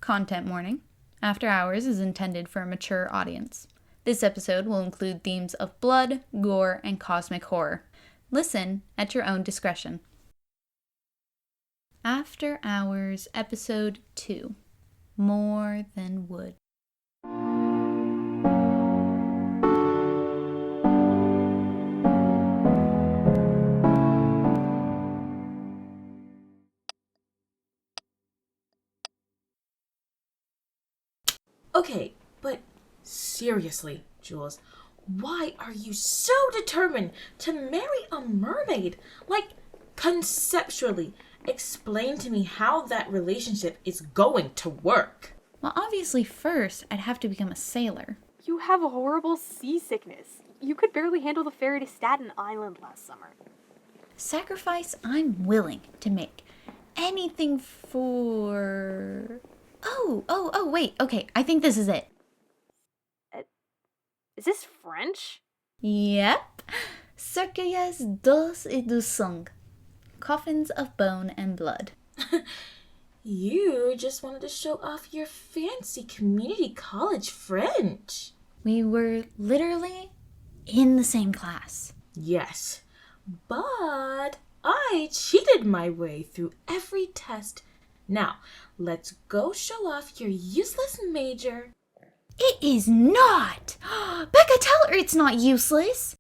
content warning. After Hours is intended for a mature audience. This episode will include themes of blood, gore, and cosmic horror. Listen at your own discretion. After Hours, Episode 2. More Than Wood. Okay, but seriously, Jules, why are you so determined to marry a mermaid? Like, conceptually, explain to me how that relationship is going to work. Well, obviously first, I'd have to become a sailor. You have a horrible seasickness. You could barely handle the ferry to Staten Island last summer. Sacrifice I'm willing to make. Anything for... wait, okay, I think this is it. Is this French? Yep. Cercueils d'os et de sang. Coffins of bone and blood. You just wanted to show off your fancy community college French. We were literally in the same class. Yes, but I cheated my way through every test. Now, let's go show off your useless major. It is not! Becca, tell her it's not useless!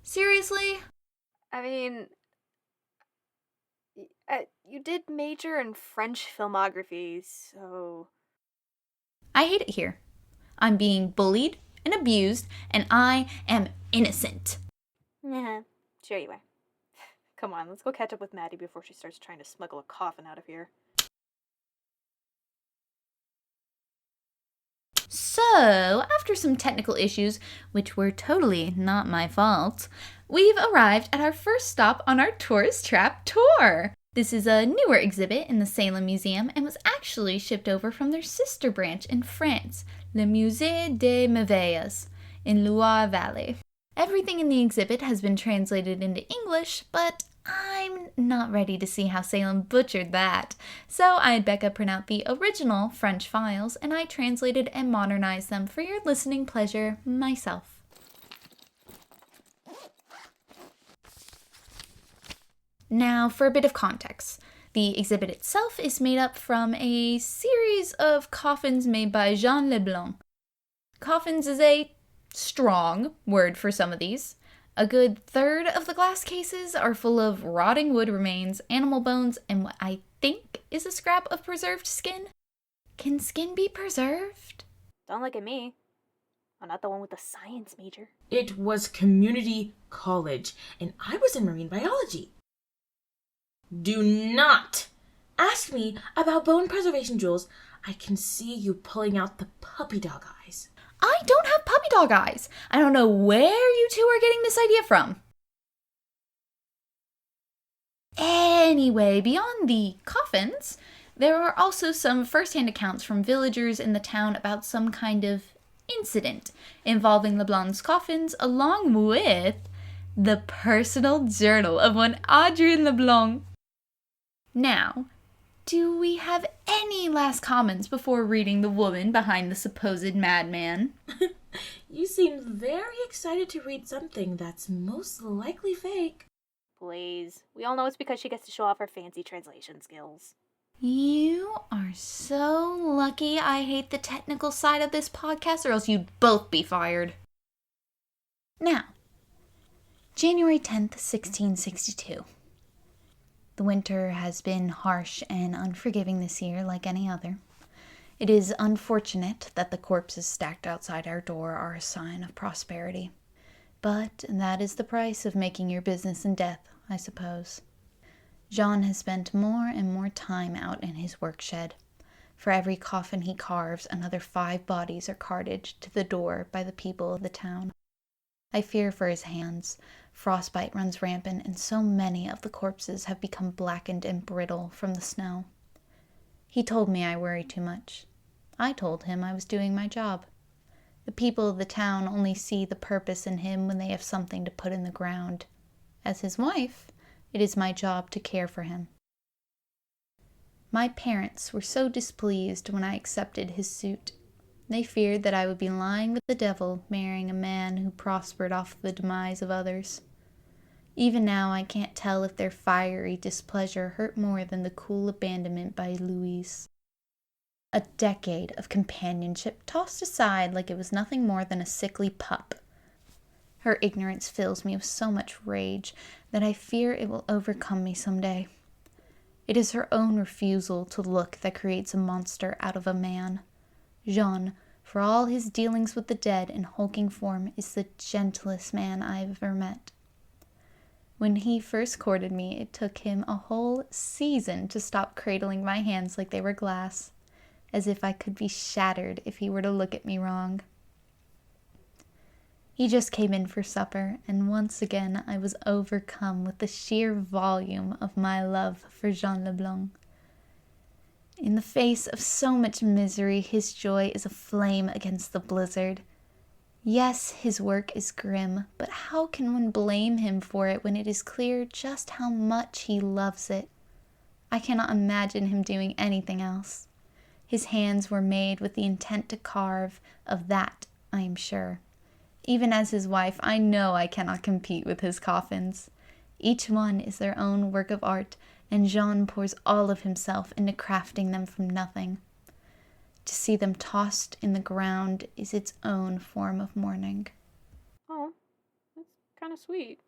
Seriously? I mean, you did major in French filmography, so... I hate it here. I'm being bullied and abused, and I am innocent. Yeah, sure you are. Come on, let's go catch up with Maddie before she starts trying to smuggle a coffin out of here. So, after some technical issues, which were totally not my fault, we've arrived at our first stop on our Tourist Trap tour. This is a newer exhibit in the Salem Museum and was actually shipped over from their sister branch in France, Le Musée des Merveilles, in Loire Valley. Everything in the exhibit has been translated into English, but I'm not ready to see how Salem butchered that. So I had Becca print out the original French files, and I translated and modernized them for your listening pleasure myself. Now, for a bit of context. The exhibit itself is made up from a series of coffins made by Jean Leblanc. Coffins is a strong word for some of these. A good third of the glass cases are full of rotting wood remains, animal bones, and what I think is a scrap of preserved skin. Can skin be preserved? Don't look at me. I'm not the one with the science major. It was community college, and I was in marine biology. Do not ask me about bone preservation, Jules. I can see you pulling out the puppy dog eyes. I don't have puppy dog eyes. I don't know where you two are getting this idea from. Anyway, beyond the coffins, there are also some first-hand accounts from villagers in the town about some kind of incident involving Leblanc's coffins, along with the personal journal of one Adrien Leblanc. Now, do we have any last comments before reading the woman behind the supposed madman? You seem very excited to read something that's most likely fake. Please. We all know it's because she gets to show off her fancy translation skills. You are so lucky I hate the technical side of this podcast, or else you'd both be fired. Now, January 10th, 1662. The winter has been harsh and unforgiving this year, like any other. It is unfortunate that the corpses stacked outside our door are a sign of prosperity. But that is the price of making your business in death, I suppose. Jean has spent more and more time out in his work shed. For every coffin he carves, another 5 bodies are carted to the door by the people of the town. I fear for his hands. Frostbite runs rampant, and so many of the corpses have become blackened and brittle from the snow. He told me I worry too much. I told him I was doing my job. The people of the town only see the purpose in him when they have something to put in the ground. As his wife, it is my job to care for him. My parents were so displeased when I accepted his suit. They feared that I would be lying with the devil, marrying a man who prospered off the demise of others. Even now I can't tell if their fiery displeasure hurt more than the cool abandonment by Louise. A decade of companionship tossed aside like it was nothing more than a sickly pup. Her ignorance fills me with so much rage that I fear it will overcome me someday. It is her own refusal to look that creates a monster out of a man. Jean, for all his dealings with the dead in hulking form, is the gentlest man I have ever met. When he first courted me, it took him a whole season to stop cradling my hands like they were glass, as if I could be shattered if he were to look at me wrong. He just came in for supper, and once again I was overcome with the sheer volume of my love for Jean Leblanc. In the face of so much misery, his joy is a flame against the blizzard. Yes, his work is grim, but how can one blame him for it when it is clear just how much he loves it? I cannot imagine him doing anything else. His hands were made with the intent to carve, of that I am sure. Even as his wife, I know I cannot compete with his coffins. Each one is their own work of art, and Jean pours all of himself into crafting them from nothing. To see them tossed in the ground is its own form of mourning. Oh, that's kind of sweet.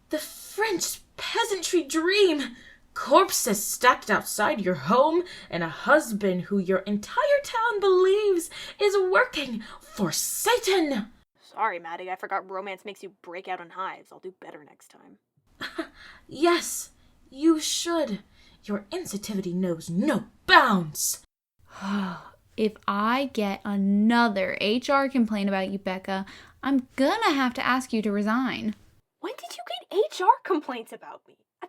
The French peasantry dream! Corpses stacked outside your home, and a husband who your entire town believes is working for Satan! Sorry, Maddie, I forgot romance makes you break out in hives. I'll do better next time. Yes, you should. Your insensitivity knows no bounds. If I get another HR complaint about you, Becca, I'm gonna have to ask you to resign. When did you get HR complaints about me? I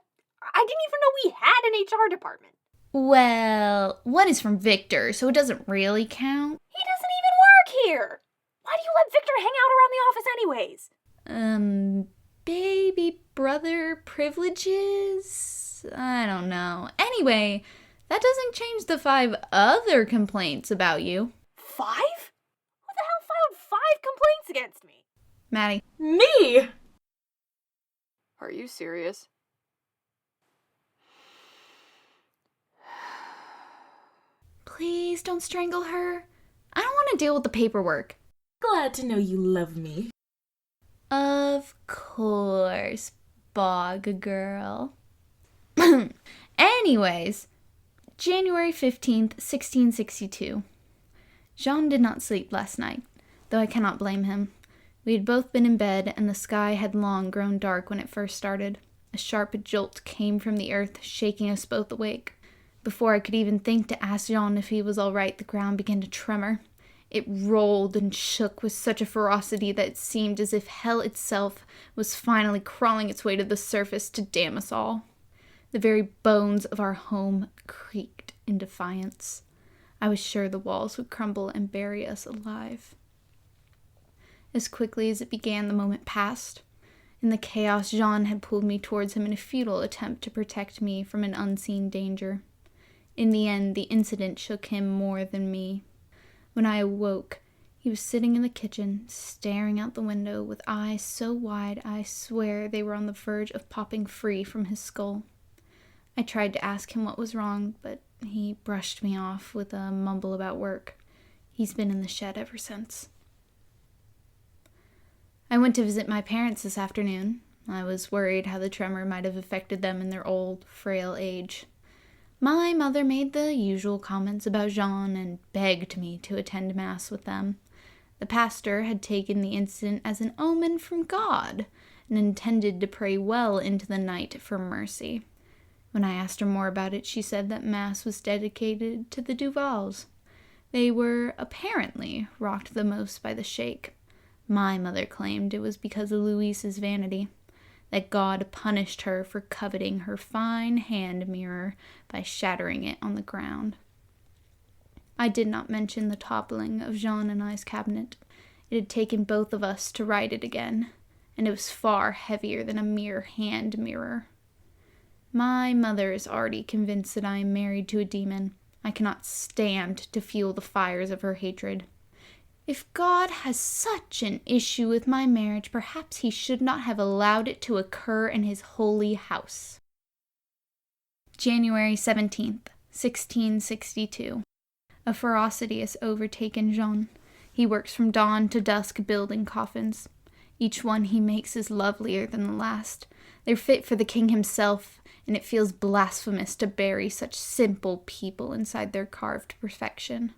didn't even know we had an HR department. Well, one is from Victor, so it doesn't really count. He doesn't even work here. Why do you let Victor hang out around the office anyways? Baby brother privileges? I don't know. Anyway, that doesn't change the 5 other complaints about you. 5? Who the hell filed 5 complaints against me? Maddie. Me? Are you serious? Please don't strangle her. I don't want to deal with the paperwork. Glad to know you love me. Of course, bog girl. Anyways, January 15th, 1662. Jean did not sleep last night, though I cannot blame him. We had both been in bed, and the sky had long grown dark when it first started. A sharp jolt came from the earth, shaking us both awake. Before I could even think to ask Jean if he was all right, the ground began to tremor. It rolled and shook with such a ferocity that it seemed as if hell itself was finally crawling its way to the surface to damn us all. The very bones of our home creaked in defiance. I was sure the walls would crumble and bury us alive. As quickly as it began, the moment passed. In the chaos, Jean had pulled me towards him in a futile attempt to protect me from an unseen danger. In the end, the incident shook him more than me. When I awoke, he was sitting in the kitchen, staring out the window with eyes so wide I swear they were on the verge of popping free from his skull. I tried to ask him what was wrong, but he brushed me off with a mumble about work. He's been in the shed ever since. I went to visit my parents this afternoon. I was worried how the tremor might have affected them in their old, frail age. My mother made the usual comments about Jean and begged me to attend Mass with them. The pastor had taken the incident as an omen from God and intended to pray well into the night for mercy. When I asked her more about it, she said that Mass was dedicated to the Duvals. They were apparently rocked the most by the shake. My mother claimed it was because of Louise's vanity, that God punished her for coveting her fine hand mirror by shattering it on the ground. I did not mention the toppling of Jean and I's cabinet. It had taken both of us to right it again, and it was far heavier than a mere hand mirror. My mother is already convinced that I am married to a demon. I cannot stand to fuel the fires of her hatred. If God has such an issue with my marriage, perhaps he should not have allowed it to occur in his holy house. January 17th, 1662. A ferocity has overtaken Jean. He works from dawn to dusk building coffins. Each one he makes is lovelier than the last. They're fit for the king himself, and it feels blasphemous to bury such simple people inside their carved perfection.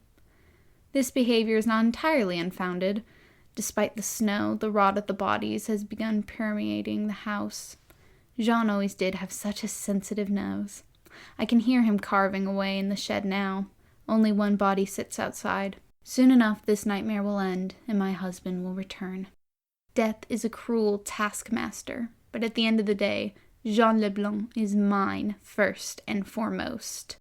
This behavior is not entirely unfounded. Despite the snow, the rot of the bodies has begun permeating the house. Jean always did have such a sensitive nose. I can hear him carving away in the shed now. Only one body sits outside. Soon enough this nightmare will end, and my husband will return. Death is a cruel taskmaster, but at the end of the day, Jean Leblanc is mine first and foremost.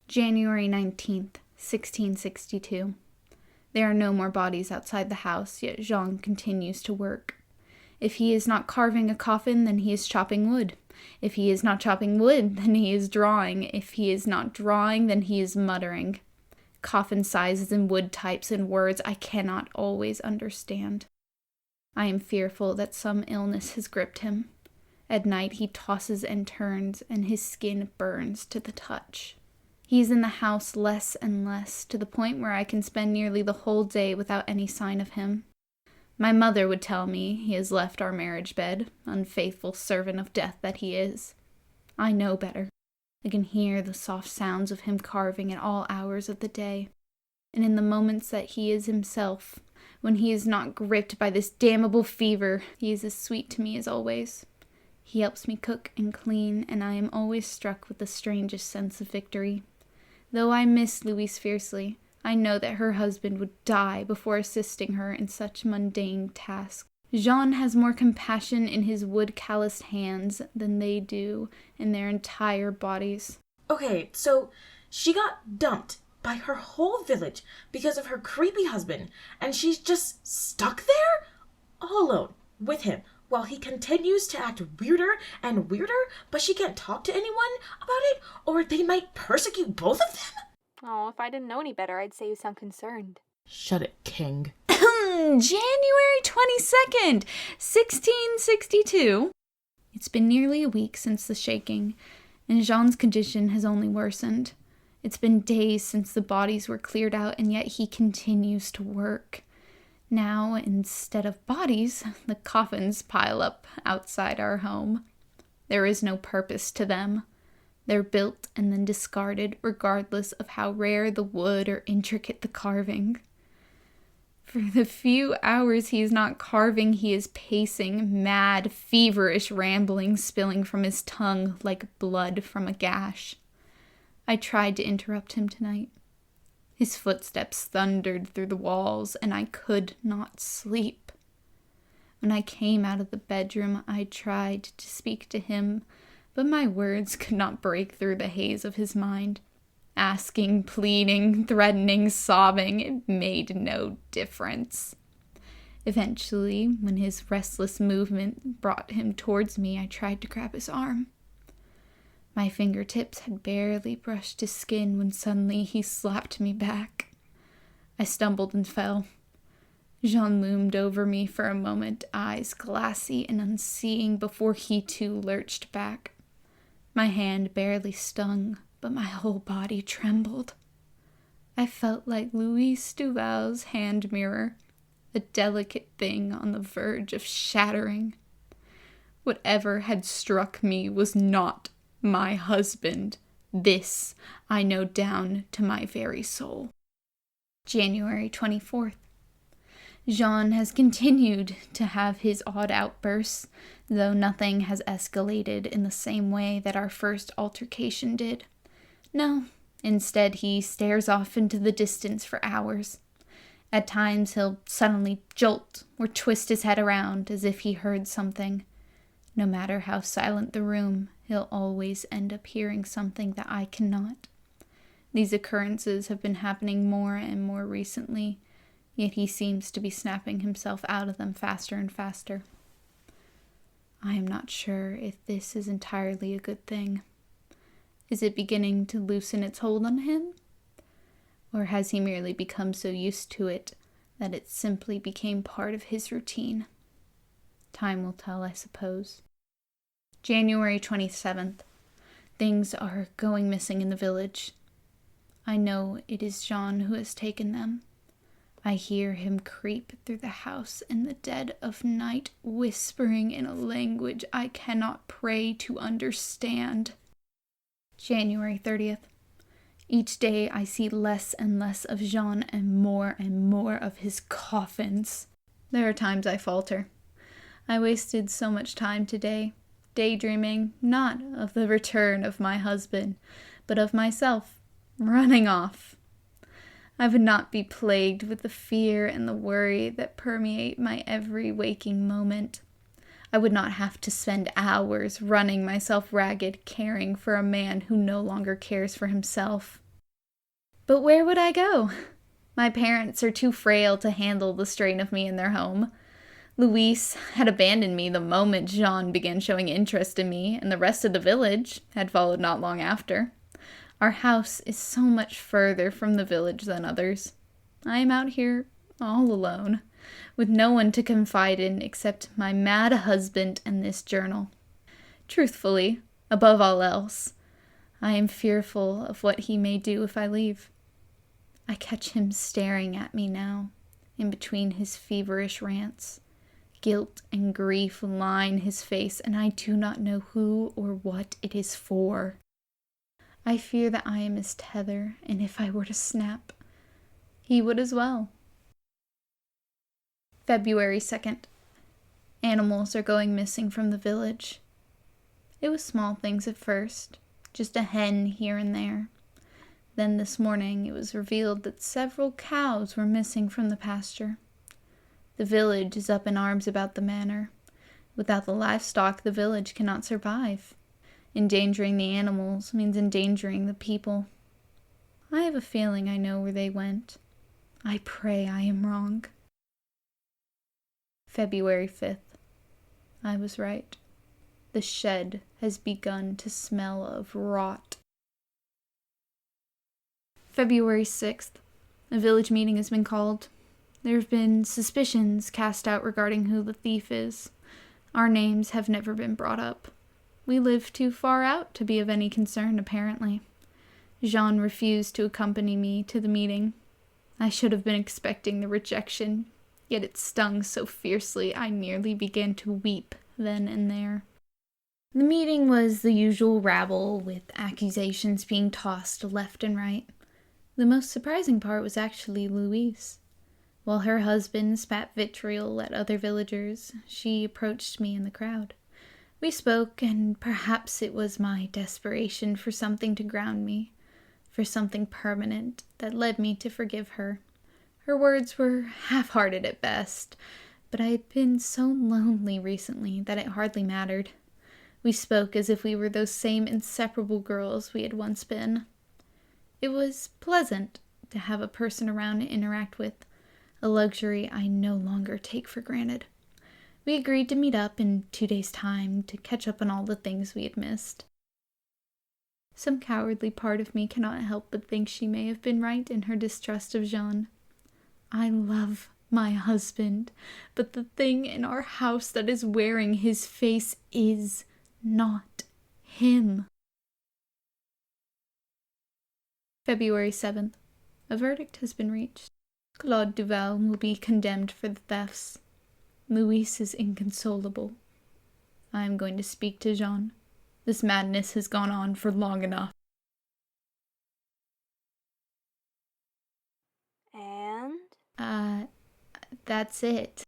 January 19th, 1662. There are no more bodies outside the house, yet Jean continues to work. If he is not carving a coffin, then he is chopping wood. If he is not chopping wood, then he is drawing. If he is not drawing, then he is muttering. Coffin sizes and wood types and words I cannot always understand. I am fearful that some illness has gripped him. At night he tosses and turns, and his skin burns to the touch. He is in the house less and less, to the point where I can spend nearly the whole day without any sign of him. My mother would tell me he has left our marriage bed, unfaithful servant of death that he is. I know better. I can hear the soft sounds of him carving at all hours of the day, and in the moments that he is himself, when he is not gripped by this damnable fever, he is as sweet to me as always. He helps me cook and clean, and I am always struck with the strangest sense of victory. Though I miss Louise fiercely, I know that her husband would die before assisting her in such mundane tasks. Jean has more compassion in his wood-calloused hands than they do in their entire bodies. Okay, so she got dumped by her whole village because of her creepy husband, and she's just stuck there? All alone, with him, while he continues to act weirder and weirder, but she can't talk to anyone about it, or they might persecute both of them? Oh, if I didn't know any better, I'd say you sound concerned. Shut it, King. January 22nd, 1662. It's been nearly a week since the shaking, and Jean's condition has only worsened. It's been days since the bodies were cleared out, and yet he continues to work. Now, instead of bodies, the coffins pile up outside our home. There is no purpose to them. They're built and then discarded, regardless of how rare the wood or intricate the carving. For the few hours he is not carving, he is pacing, mad, feverish ramblings spilling from his tongue like blood from a gash. I tried to interrupt him tonight. His footsteps thundered through the walls, and I could not sleep. When I came out of the bedroom, I tried to speak to him, but my words could not break through the haze of his mind. Asking, pleading, threatening, sobbing, it made no difference. Eventually, when his restless movement brought him towards me, I tried to grab his arm. My fingertips had barely brushed his skin when suddenly he slapped me back. I stumbled and fell. Jean loomed over me for a moment, eyes glassy and unseeing, before he too lurched back. My hand barely stung, but my whole body trembled. I felt like Louise Duval's hand mirror, a delicate thing on the verge of shattering. Whatever had struck me was not my husband. This I know down to my very soul. January 24th. Jean has continued to have his odd outbursts, though nothing has escalated in the same way that our first altercation did. No, instead he stares off into the distance for hours. At times he'll suddenly jolt or twist his head around as if he heard something. No matter how silent the room, he'll always end up hearing something that I cannot. These occurrences have been happening more and more recently, yet he seems to be snapping himself out of them faster and faster. I am not sure if this is entirely a good thing. Is it beginning to loosen its hold on him? Or has he merely become so used to it that it simply became part of his routine? Time will tell, I suppose. January 27th. Things are going missing in the village. I know it is Jean who has taken them. I hear him creep through the house in the dead of night, whispering in a language I cannot pray to understand. January 30th. Each day I see less and less of Jean and more of his coffins. There are times I falter. I wasted so much time today, daydreaming not of the return of my husband, but of myself, running off. I would not be plagued with the fear and the worry that permeate my every waking moment. I would not have to spend hours running myself ragged, caring for a man who no longer cares for himself. But where would I go? My parents are too frail to handle the strain of me in their home. Louise had abandoned me the moment Jean began showing interest in me, and the rest of the village had followed not long after. Our house is so much further from the village than others. I am out here all alone, with no one to confide in except my mad husband and this journal. Truthfully, above all else, I am fearful of what he may do if I leave. I catch him staring at me now, in between his feverish rants. Guilt and grief line his face, and I do not know who or what it is for. I fear that I am his tether, and if I were to snap, he would as well. February 2nd. Animals are going missing from the village. It was small things at first, just a hen here and there. Then this morning it was revealed that several cows were missing from the pasture. The village is up in arms about the manor. Without the livestock, the village cannot survive. Endangering the animals means endangering the people. I have a feeling I know where they went. I pray I am wrong. February 5th. I was right. The shed has begun to smell of rot. February 6th. A village meeting has been called. There have been suspicions cast out regarding who the thief is. Our names have never been brought up. We live too far out to be of any concern, apparently. Jean refused to accompany me to the meeting. I should have been expecting the rejection, yet it stung so fiercely I nearly began to weep then and there. The meeting was the usual rabble, with accusations being tossed left and right. The most surprising part was actually Louise. While her husband spat vitriol at other villagers, she approached me in the crowd. We spoke, and perhaps it was my desperation for something to ground me, for something permanent, that led me to forgive her. Her words were half-hearted at best, but I had been so lonely recently that it hardly mattered. We spoke as if we were those same inseparable girls we had once been. It was pleasant to have a person around to interact with, a luxury I no longer take for granted. We agreed to meet up in 2 days' time to catch up on all the things we had missed. Some cowardly part of me cannot help but think she may have been right in her distrust of Jean. I love my husband, but the thing in our house that is wearing his face is not him. February 7th. A verdict has been reached. Claude Duval will be condemned for the thefts. Louise is inconsolable. I am going to speak to Jean. This madness has gone on for long enough. And? That's it.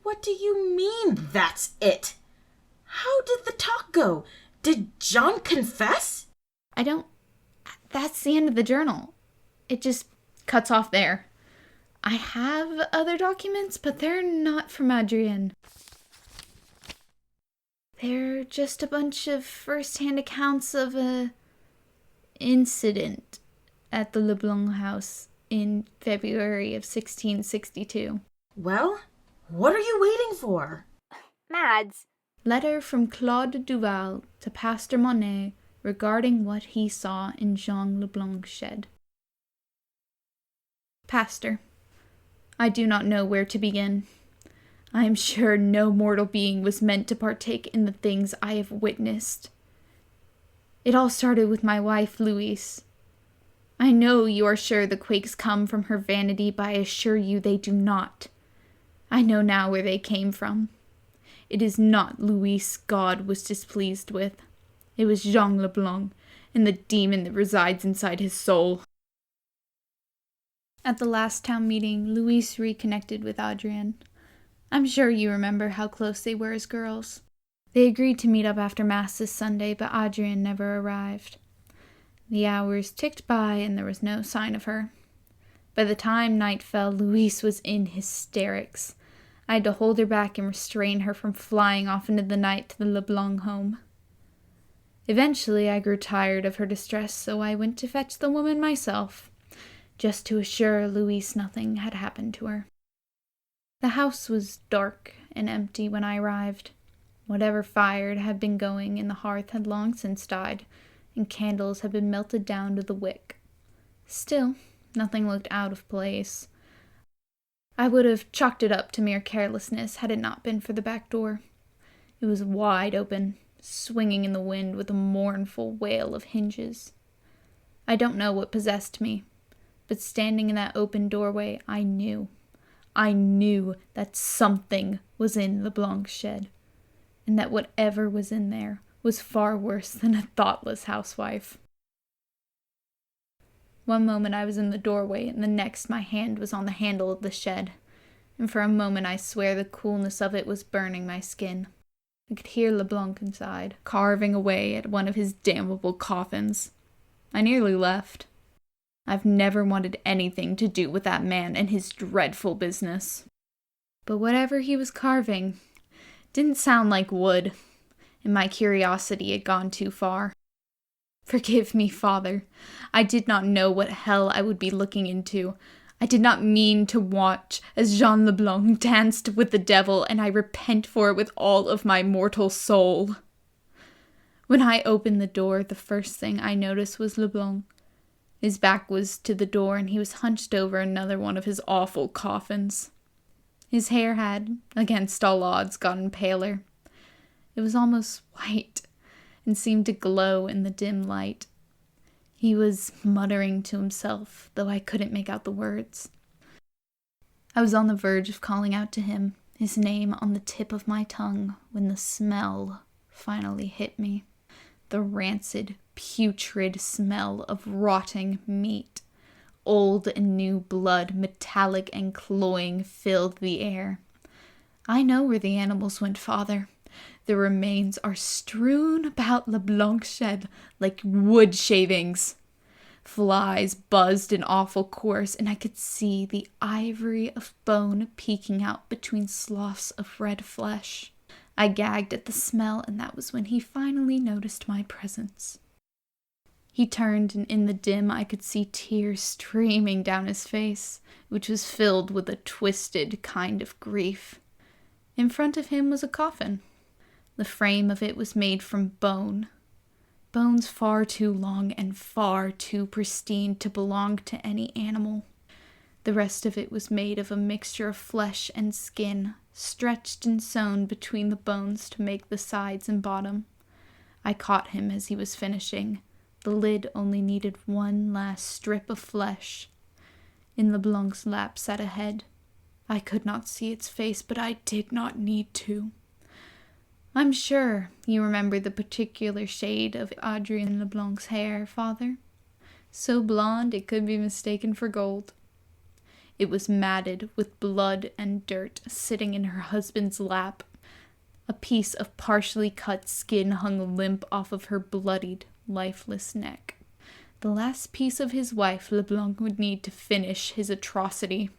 What do you mean, that's it? How did the talk go? Did John confess? That's the end of the journal. It just cuts off there. I have other documents, but they're not from Adrienne. They're just a bunch of first-hand accounts of a incident at the Leblanc house in February of 1662. Well, what are you waiting for? Mads, Letter from Claude Duval to Pastor Monet regarding what he saw in Jean Leblanc's shed. Pastor, I do not know where to begin. I am sure no mortal being was meant to partake in the things I have witnessed. It all started with my wife, Louise. I know you are sure the quakes come from her vanity, but I assure you they do not. I know now where they came from. It is not Louise God was displeased with. It was Jean Leblanc and the demon that resides inside his soul. At the last town meeting, Louise reconnected with Adrienne. I'm sure you remember how close they were as girls. They agreed to meet up after Mass this Sunday, but Adrienne never arrived. The hours ticked by and there was no sign of her. By the time night fell, Louise was in hysterics. I had to hold her back and restrain her from flying off into the night to the Leblanc home. Eventually, I grew tired of her distress, so I went to fetch the woman myself, just to assure Louise nothing had happened to her. The house was dark and empty when I arrived. Whatever fire had been going in the hearth had long since died, and candles had been melted down to the wick. Still, nothing looked out of place. I would have chalked it up to mere carelessness had it not been for the back door. It was wide open, swinging in the wind with a mournful wail of hinges. I don't know what possessed me, but standing in that open doorway, I knew that something was in Leblanc's shed, and that whatever was in there was far worse than a thoughtless housewife. One moment I was in the doorway, and the next my hand was on the handle of the shed, and for a moment I swear the coolness of it was burning my skin. I could hear Leblanc inside, carving away at one of his damnable coffins. I nearly left. I've never wanted anything to do with that man and his dreadful business. But whatever he was carving didn't sound like wood, and my curiosity had gone too far. Forgive me, Father. I did not know what hell I would be looking into. I did not mean to watch as Jean Leblanc danced with the devil, and I repent for it with all of my mortal soul. When I opened the door, the first thing I noticed was Leblanc. His back was to the door, and he was hunched over another one of his awful coffins. His hair had, against all odds, gotten paler. It was almost white, and seemed to glow in the dim light. He was muttering to himself, though I couldn't make out the words. I was on the verge of calling out to him, his name on the tip of my tongue, when the smell finally hit me. The rancid, putrid smell of rotting meat. Old and new blood, metallic and cloying, filled the air. I know where the animals went, Father. The remains are strewn about Leblanc's shed like wood shavings. Flies buzzed in awful course, and I could see the ivory of bone peeking out between sloughs of red flesh. I gagged at the smell, and that was when he finally noticed my presence. He turned, and in the dim I could see tears streaming down his face, which was filled with a twisted kind of grief. In front of him was a coffin. The frame of it was made from bone. Bones far too long and far too pristine to belong to any animal. The rest of it was made of a mixture of flesh and skin, stretched and sewn between the bones to make the sides and bottom. I caught him as he was finishing. The lid only needed one last strip of flesh. In Leblanc's lap sat a head. I could not see its face, but I did not need to. I'm sure you remember the particular shade of Adrienne Leblanc's hair, Father. So blonde it could be mistaken for gold. It was matted with blood and dirt, sitting in her husband's lap. A piece of partially cut skin hung limp off of her bloodied, lifeless neck. The last piece of his wife Leblanc would need to finish his atrocity.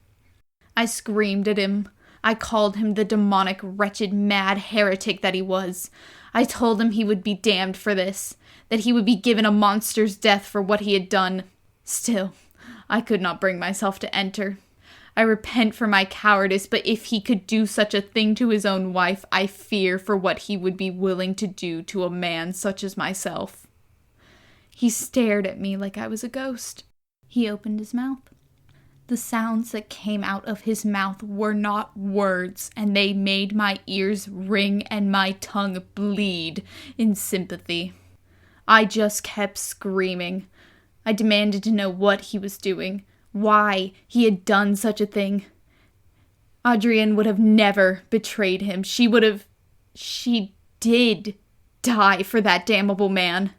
I screamed at him. I called him the demonic, wretched, mad heretic that he was. I told him he would be damned for this, that he would be given a monster's death for what he had done. Still, I could not bring myself to enter. I repent for my cowardice, but if he could do such a thing to his own wife, I fear for what he would be willing to do to a man such as myself. He stared at me like I was a ghost. He opened his mouth. The sounds that came out of his mouth were not words, and they made my ears ring and my tongue bleed in sympathy. I just kept screaming. I demanded to know what he was doing, why he had done such a thing. Adrienne would have never betrayed him. She did die for that damnable man.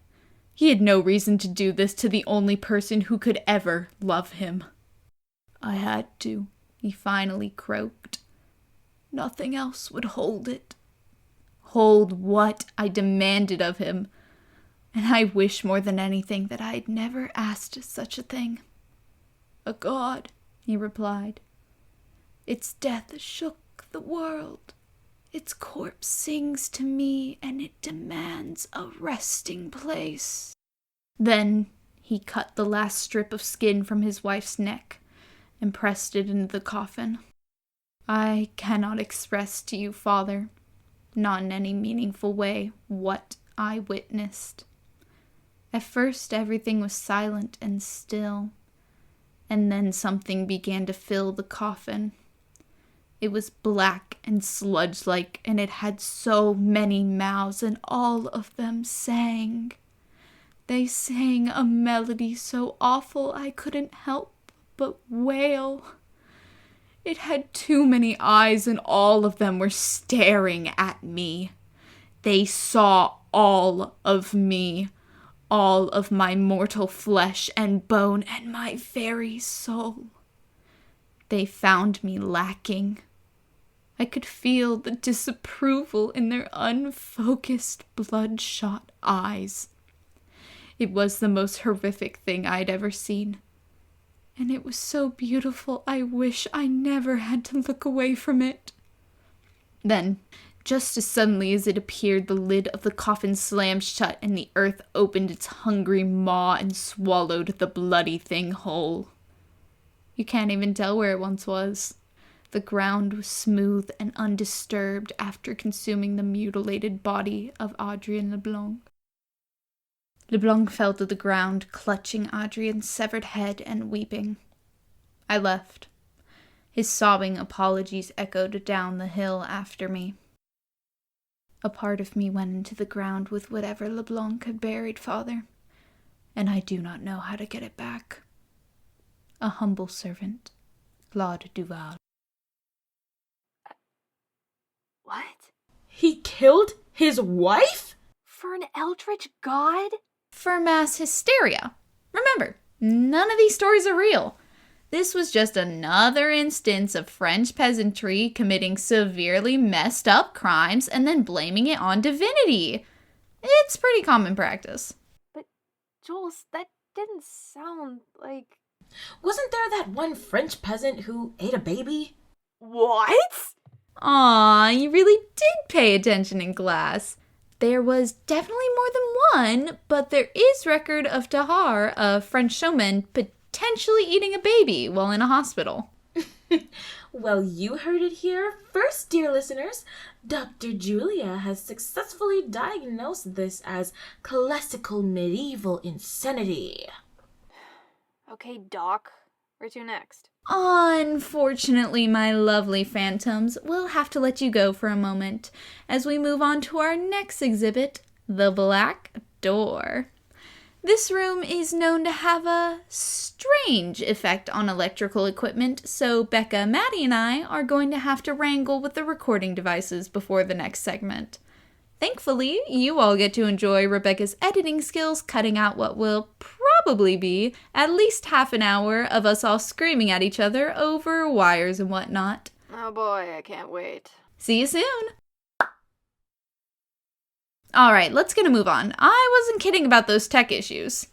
He had no reason to do this to the only person who could ever love him. I had to, he finally croaked. Nothing else would hold it. Hold what? I demanded of him. And I wish more than anything that I had never asked such a thing. A god, he replied. Its death shook the world. Its corpse sings to me, and it demands a resting place. Then he cut the last strip of skin from his wife's neck and pressed it into the coffin. I cannot express to you, Father, not in any meaningful way, what I witnessed. At first everything was silent and still, and then something began to fill the coffin. It was black and sludge-like, and it had so many mouths, and all of them sang. They sang a melody so awful I couldn't help but wail. It had too many eyes, and all of them were staring at me. They saw all of me, all of my mortal flesh and bone and my very soul. They found me lacking. I could feel the disapproval in their unfocused, bloodshot eyes. It was the most horrific thing I'd ever seen. And it was so beautiful, I wish I never had to look away from it. Then, just as suddenly as it appeared, the lid of the coffin slammed shut and the earth opened its hungry maw and swallowed the bloody thing whole. You can't even tell where it once was. The ground was smooth and undisturbed after consuming the mutilated body of Adrienne Leblanc. Leblanc fell to the ground, clutching Adrienne's severed head and weeping. I left. His sobbing apologies echoed down the hill after me. A part of me went into the ground with whatever Leblanc had buried, Father, and I do not know how to get it back. A humble servant, Claude Duval. What? He killed his wife? For an eldritch god? For mass hysteria. Remember, none of these stories are real. This was just another instance of French peasantry committing severely messed up crimes and then blaming it on divinity. It's pretty common practice. But, Jules, that didn't sound like... Wasn't there that one French peasant who ate a baby? What? Aw, you really did pay attention in class. There was definitely more than one, but there is record of Tahar, a French showman, potentially eating a baby while in a hospital. Well, you heard it here first, dear listeners. Dr. Julia has successfully diagnosed this as classical medieval insanity. Okay, Doc. Where to next? Unfortunately, my lovely phantoms, we'll have to let you go for a moment as we move on to our next exhibit, the Black Door. This room is known to have a strange effect on electrical equipment, so Becca, Maddie, and I are going to have to wrangle with the recording devices before the next segment. Thankfully, you all get to enjoy Rebecca's editing skills cutting out what will probably be at least half an hour of us all screaming at each other over wires and whatnot. Oh boy, I can't wait. See you soon! Alright, let's get a move on. I wasn't kidding about those tech issues.